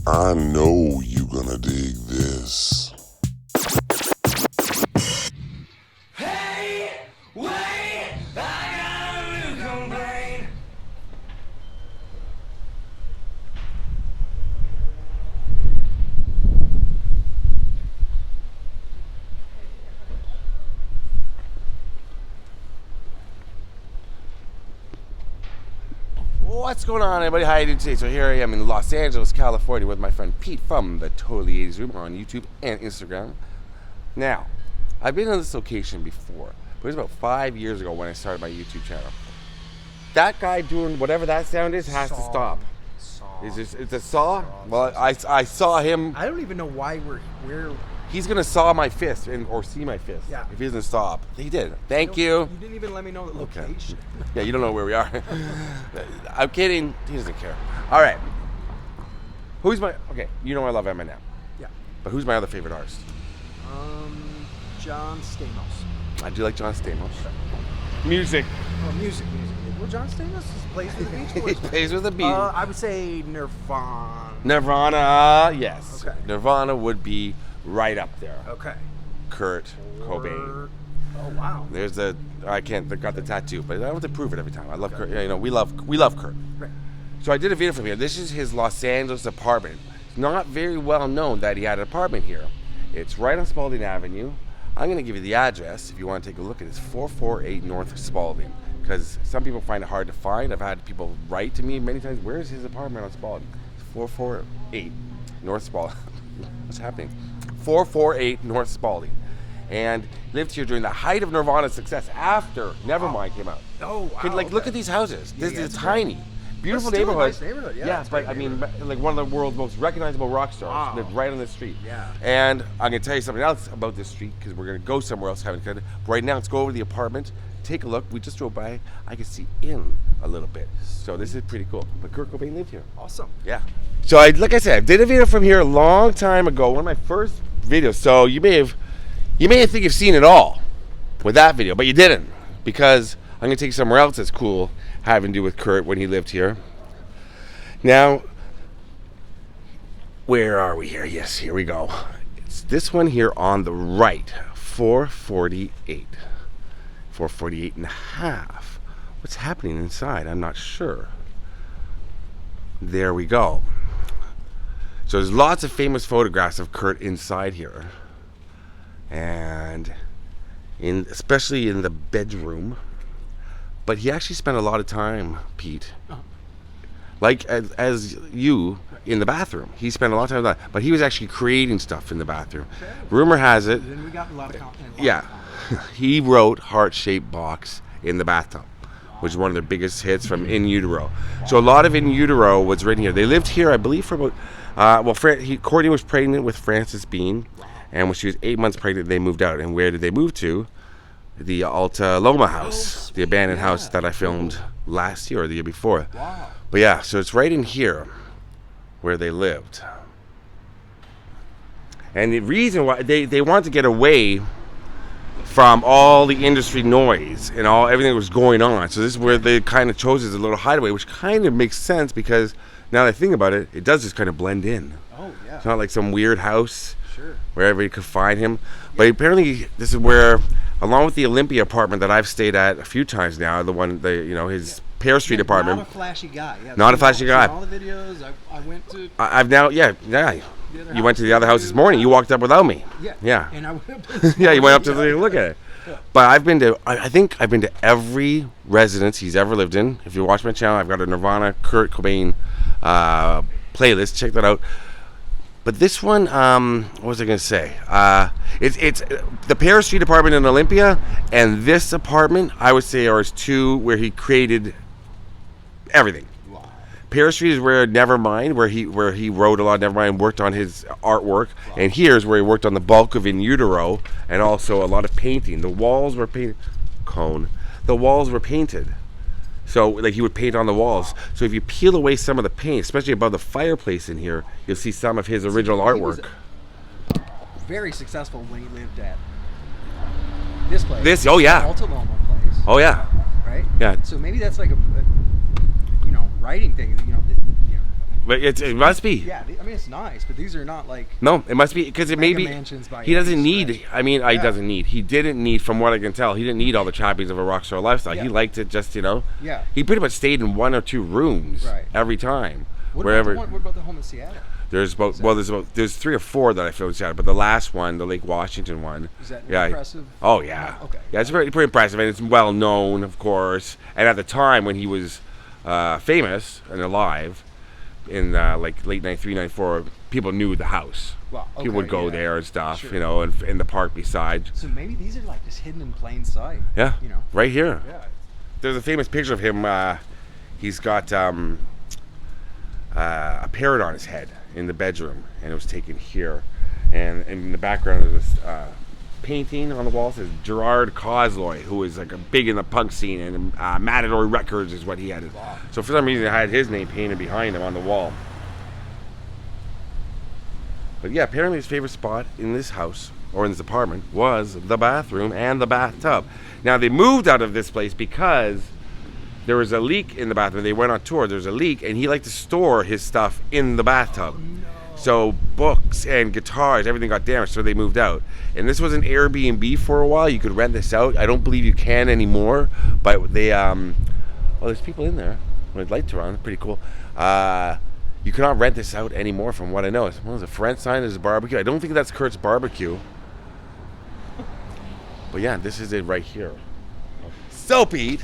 I know you gonna dig this. Hey, wait, I got a new complaint. What's going on, everybody? How are you doing today? So here I am in Los Angeles, California with my friend Pete from the Totally 80s Room on YouTube and Instagram. Now, I've been in this location before, but it was about 5 years ago when I started my YouTube channel. That guy doing whatever that sound is has to stop. It's a saw? Well, I saw him. I don't even know why we're He's gonna saw my fist or see my fist. Yeah. If he doesn't stop. He did. Thank you. You didn't even let me know the location. Yeah, you don't know where we are. I'm kidding. He doesn't care. All right. Okay, you know I love Eminem. Yeah. But who's my other favorite artist? John Stamos. I do like John Stamos. Music. Oh, music. Well, John Stamos plays with the Beach He Boys. plays with the beat. I would say Nirvana. Nirvana, yes. Okay. Nirvana would be right up there. Okay. Kurt Cobain. Oh wow. There's got the tattoo, but I don't have to prove it every time. I love Kurt. You know, we love Kurt. Right. So I did a video from here. This is his Los Angeles apartment. It's not very well known that he had an apartment here. It's right on Spalding Avenue. I'm going to give you the address if you want to take a look at it. It's 448 North Spalding, because some people find it hard to find. I've had people write to me many times, where's his apartment on Spalding? It's 448 North Spalding. What's happening? 448 North Spalding. And lived here during the height of Nirvana's success after Nevermind came out. Oh wow. Look at these houses. This is it's tiny. Beautiful That's still a neighborhood. nice neighborhood, yeah, Yeah, it's a but great I mean, like one of the world's most recognizable rock stars Wow. lived right on this street. Yeah. And I'm gonna tell you something else about this street because we're gonna go somewhere else. But right now, let's go over to the apartment. Take a look. We just drove by. I can see in a little bit. So this is pretty cool. But Kurt Cobain lived here. Awesome. Yeah. So like I said, I did a video from here a long time ago. One of my first videos. So you may think you've seen it all with that video, but you didn't, because I'm gonna take you somewhere else that's cool, having to do with Kurt when he lived here. Now, where are we here? Yes, here we go. It's this one here on the right, 448. 448 and a half. What's happening inside? I'm not sure. There we go. So there's lots of famous photographs of Kurt inside here. And especially in the bedroom. But he actually spent a lot of time, Pete, like as you, in the bathroom. He spent a lot of time with that, but he was actually creating stuff in the bathroom. Okay. Rumor has it. Then we got a lot of yeah, he wrote "Heart-Shaped Box" in the bathtub, which is one of their biggest hits from In Utero. So a lot of In Utero was written here. They lived here, I believe, for about. Courtney was pregnant with Frances Bean, and when she was 8 months pregnant, they moved out. And where did they move to? The Alta Loma house, the abandoned house that I filmed last year or the year before. Wow. But yeah, so it's right in here where they lived. And the reason why they wanted to get away from all the industry noise and everything that was going on. So this is where they kind of chose as a little hideaway, which kind of makes sense because now that I think about it, it does just kind of blend in. Oh yeah. It's not like some weird house Sure. where everybody could find him. But apparently this is where, along with the Olympia apartment that I've stayed at a few times now, his Pear Street apartment. Not a flashy guy. Yeah, Not a flashy guy. All the videos I went to. I've now, yeah. You went to the other house this morning. You walked up without me. Yeah. Yeah. And I went up to Yeah, you went up to look at it. But I think I've been to every residence he's ever lived in. If you watch my channel, I've got a Nirvana, Kurt Cobain playlist. Check that out. But this one, what was I going to say? It's the Pear Street apartment in Olympia, and this apartment, I would say, are his two where he created everything. Wow. Pear Street is where Nevermind, where he wrote a lot of Nevermind, worked on his artwork, and here's where he worked on the bulk of In Utero, and also a lot of painting. The walls were painted. The walls were painted. So, like, he would paint on the walls. So if you peel away some of the paint, especially above the fireplace in here, you'll see some of his original artwork. Very successful when he lived at this place. Oh yeah. Alta Loma place. Oh yeah. Right? Yeah. So maybe that's like a writing thing. But it must be. Yeah, I mean it's nice, but these are not like. No, it must be because it may be. mansions by He doesn't any need. stretch. I mean, he Yeah. doesn't need. He didn't need, from what I can tell, he didn't need all the trappings of a rock star lifestyle. Yeah. He liked it just, Yeah. He pretty much stayed in 1 or 2 rooms Right. every time. What wherever. about what about the home in Seattle? There's there's 3 or 4 that I filmed in Seattle, but the last one, the Lake Washington one. Is that yeah. impressive? Oh yeah. Okay. Yeah, it's pretty impressive, and it's well known, of course. And at the time when he was famous and alive, in like late '93, '94, people knew the house. Well, okay, people would go yeah. there and stuff, Sure. and in the park beside. So maybe these are like just hidden in plain sight. Yeah. Right here. Yeah. There's a famous picture of him. He's got a parrot on his head in the bedroom, and it was taken here. And in the background of this painting on the wall says Gerard Cosloy, who is like a big in the punk scene, and Matador Records is what he had. Wow. So for some reason, I had his name painted behind him on the wall. But yeah, apparently his favorite spot in this house, or in this apartment, was the bathroom and the bathtub. Now they moved out of this place because there was a leak in the bathroom. They went on tour, there's a leak, and he liked to store his stuff in the bathtub. So books and guitars, everything got damaged, so they moved out. And this was an Airbnb for a while. You could rent this out. I don't believe you can anymore, but they, well, there's people in there. With lights are on, pretty cool. You cannot rent this out anymore from what I know. There's a friend sign, there's a barbecue. I don't think that's Kurt's barbecue. But yeah, this is it right here. So Pete,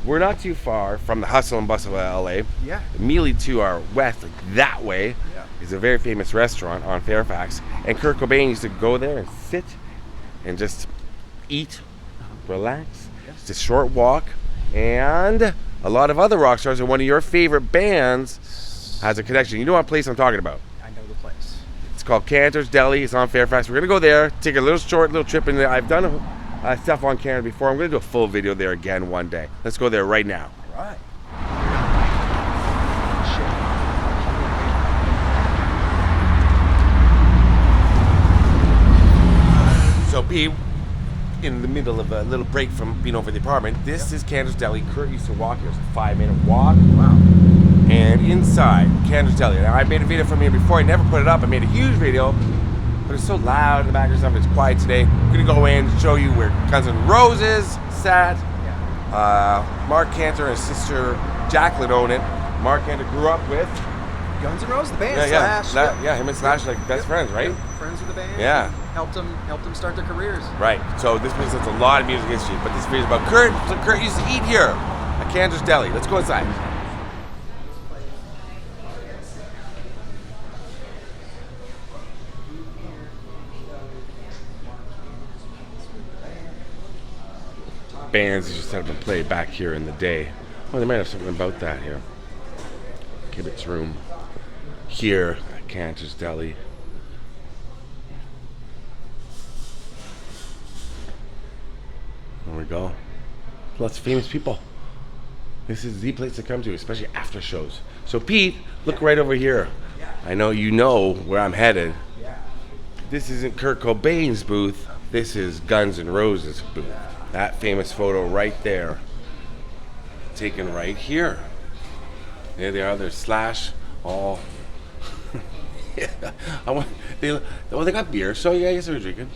we're not too far from the hustle and bustle of LA. Yeah. Immediately to our west, like that way, is a very famous restaurant on Fairfax. And Kurt Cobain used to go there and sit and just eat, relax. It's a short walk. And a lot of other rock stars, and one of your favorite bands has a connection. You know what place I'm talking about? I know the place. It's called Cantor's Deli. It's on Fairfax. We're going to go there, take a little trip in there. I've done stuff on Canada before. I'm going to do a full video there again one day. Let's go there right now. All right. So, Pete, in the middle of a little break from being over the apartment, this is Cantor's Deli. Kurt used to walk here. It's a 5-minute walk. Wow. And inside Cantor's Deli. Now, I made a video from here before. I never put it up. I made a huge video, but it's so loud in the background stuff. It's quiet today. I'm going to go in and show you where Guns N' Roses sat. Mark Cantor and his sister Jacqueline own it. Mark Cantor grew up with Guns N' Roses, the band. Slash. Him and Slash are like best friends, right? Yep. Friends with the band. Yeah. Helped them start their careers. Right. So this place has a lot of music history, but this video is about Kurt. So Kurt used to eat here at Cantor's Deli. Let's go inside. Bands used to set up and play back here in the day. Well, they might have something about that here. Kibitz room here at Cantor's Deli. There we go. Lots of famous people. This is the place to come to, especially after shows. So Pete, look right over here. I know you know where I'm headed. This isn't Kurt Cobain's booth. This is Guns N' Roses' booth. That famous photo right there. Taken right here. There they are. There's Slash. All. Yeah. They got beer, so yeah, I guess they were drinking.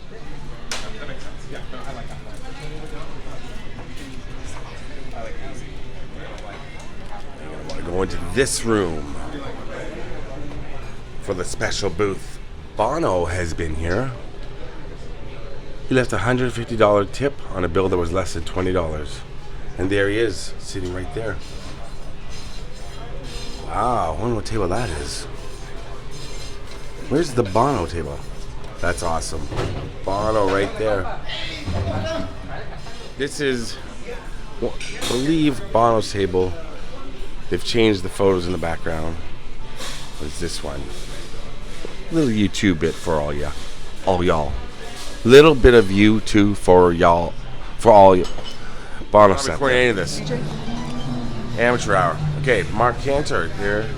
That makes sense. Yeah, no, I like that. I want to go into this room for the special booth. Bono has been here. He left a $150 tip on a bill that was less than $20. And there he is, sitting right there. Wow, I wonder what table that is. Where's the Bono table? That's awesome. Bono right there. This is, I believe, Bono's table. They've changed the photos in the background. What is this one? A little YouTube bit for all y'all. Little bit of YouTube for y'all, for all you. Bono stuff. Not any of this. Amateur hour. Okay, Mark Cantor here.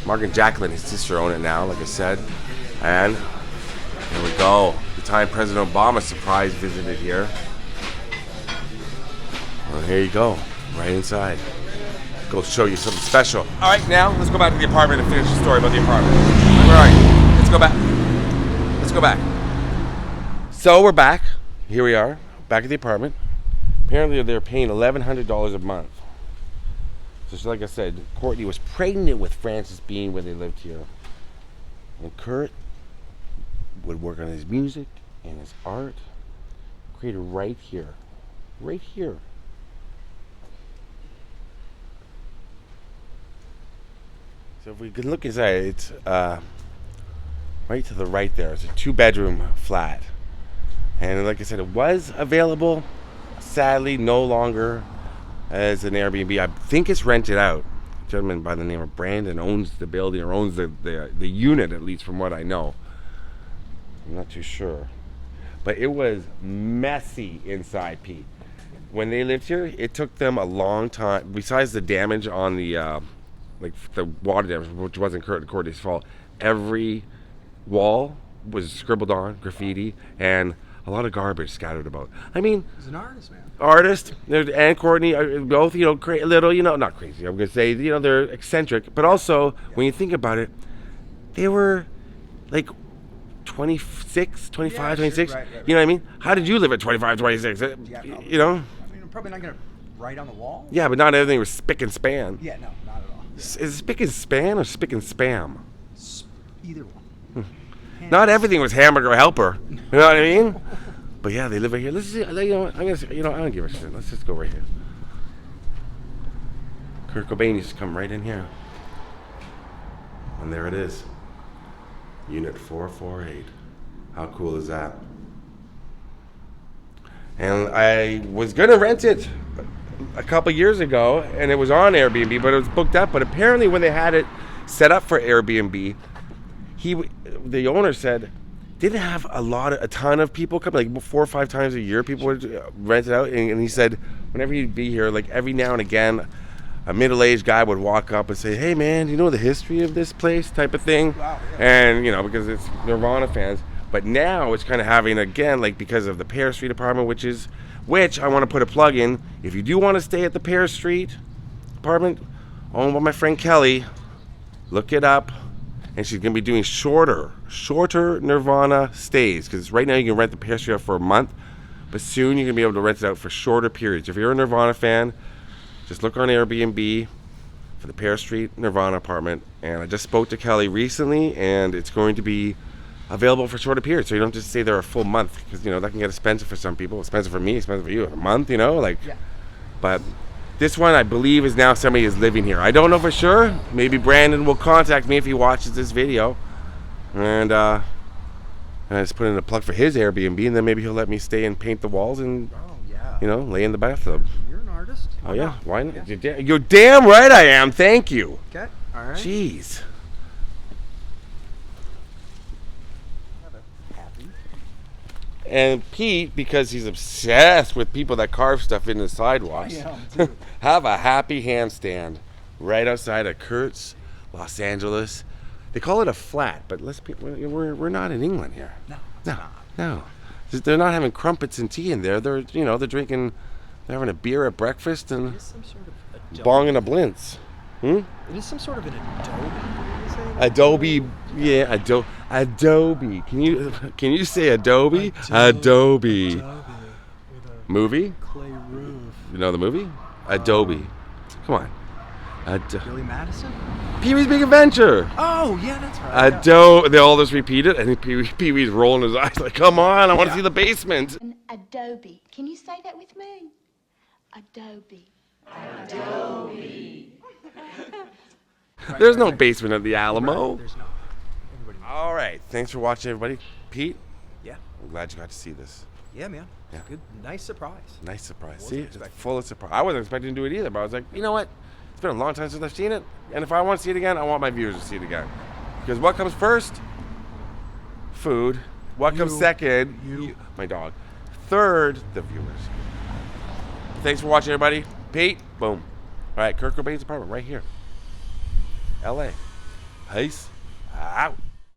Mark and Jacqueline, his sister, own it now, like I said. And here we go. The time President Obama surprise visited here. Well, here you go, right inside. go show you something special. All right, now let's go back to the apartment and finish the story about the apartment. Where are you? Let's go back. Let's go back. So we're back. Here we are, back at the apartment. Apparently they're paying $1,100 a month. So like I said, Courtney was pregnant with Frances Bean when they lived here. And Kurt would work on his music and his art, created right here. Right here. So if we can look inside, it's right to the right there. It's a 2-bedroom flat. And like I said, it was available. Sadly, no longer as an Airbnb. I think it's rented out. A gentleman by the name of Brandon owns the building, or owns the unit, at least from what I know. I'm not too sure. But it was messy inside, Pete. When they lived here, it took them a long time. Besides the damage on the, like the water damage, which wasn't Courtney's fault, every wall was scribbled on, graffiti, and a lot of garbage scattered about. I mean, He's an artist, man. Artist and Courtney are both, you know, a little, you know, not crazy. I'm gonna say, you know, they're eccentric, but also when you think about it, they were like 26, 25, 26. Right. You know what I mean? How did you live at 25, 26? Yeah, no. You know? I mean, I'm probably not going to write on the wall. Yeah, but not everything was spick and span. Yeah, no, not at all. Is it spick and span or spick and spam? Either one. Not everything was hamburger helper. You know what I mean? But yeah, they live right here. Let's see. You know what? I don't give a shit. Let's just go right here. Kurt Cobain used to come right in here. And there it is. Unit 448. How cool is that? And I was gonna rent it a couple years ago, and it was on Airbnb, but it was booked up. But apparently, when they had it set up for Airbnb, the owner said, didn't have a ton of people come, like 4 or 5 times a year people would rent it out. And he said whenever he'd be here, like every now and again, a middle-aged guy would walk up and say, hey man, do you know the history of this place, type of thing. Wow, yeah. And you know, because it's Nirvana fans. But now it's kind of having, again, like because of the Pear Street apartment, which I want to put a plug in. If you do want to stay at the Pear Street apartment owned by my friend Kelly, look it up. And she's going to be doing shorter Nirvana stays. Because right now you can rent the Pear Street out for a month. But soon you're going to be able to rent it out for shorter periods. If you're a Nirvana fan, just look on Airbnb for the Pear Street Nirvana apartment. And I just spoke to Kelly recently, and it's going to be available for shorter periods. So you don't just stay there a full month. Because, you know, that can get expensive for some people. Expensive for me, expensive for you. A month, you know? Like, Yeah. But this one, I believe, is now somebody is living here. I don't know for sure. Maybe Brandon will contact me if he watches this video. And I just put in a plug for his Airbnb, and then maybe he'll let me stay and paint the walls and, Oh, yeah. you know, lay in the bathtub. You're an artist. Oh, yeah. Why not? You're damn right I am. Thank you. Okay. All right. Jeez. Happy. And Pete, because he's obsessed with people that carve stuff into the sidewalks, I am, too. have a happy handstand right outside of Kurt's, Los Angeles. They call it a flat, but we're not in England here. No, it's No, not. no. They're not having crumpets and tea in there. They're drinking, they're having a beer at breakfast and It is some sort of bonging a blintz. It is some sort of an Adobe. What do you say? Adobe, yeah, Adobe. Can you say Adobe? Adobe. With a Movie? clay roof. You know the movie? Adobe. Come on. Billy Madison? Pee-wee's Big Adventure. Oh, yeah, that's right. Adobe. They all just repeat it, and Pee-wee's rolling his eyes like, come on, I want to see the basement. An Adobe. Can you say that with me? Adobe. There's no basement at the Alamo. There's not. Everybody knows. All right. Thanks for watching, everybody. Pete, Yeah. I'm glad you got to see this. Yeah, man. Yeah. Good. Nice surprise. Nice surprise. Wasn't See, it's expecting full of surprise. I wasn't expecting to do it either, but I was like, you know what? It's been a long time since I've seen it, and if I want to see it again, I want my viewers to see it again. Because what comes first? Food. What comes second? You. My dog. Third, the viewers. Thanks for watching, everybody. Pete, boom. All right, Kurt Cobain's apartment right here. L.A. Peace out.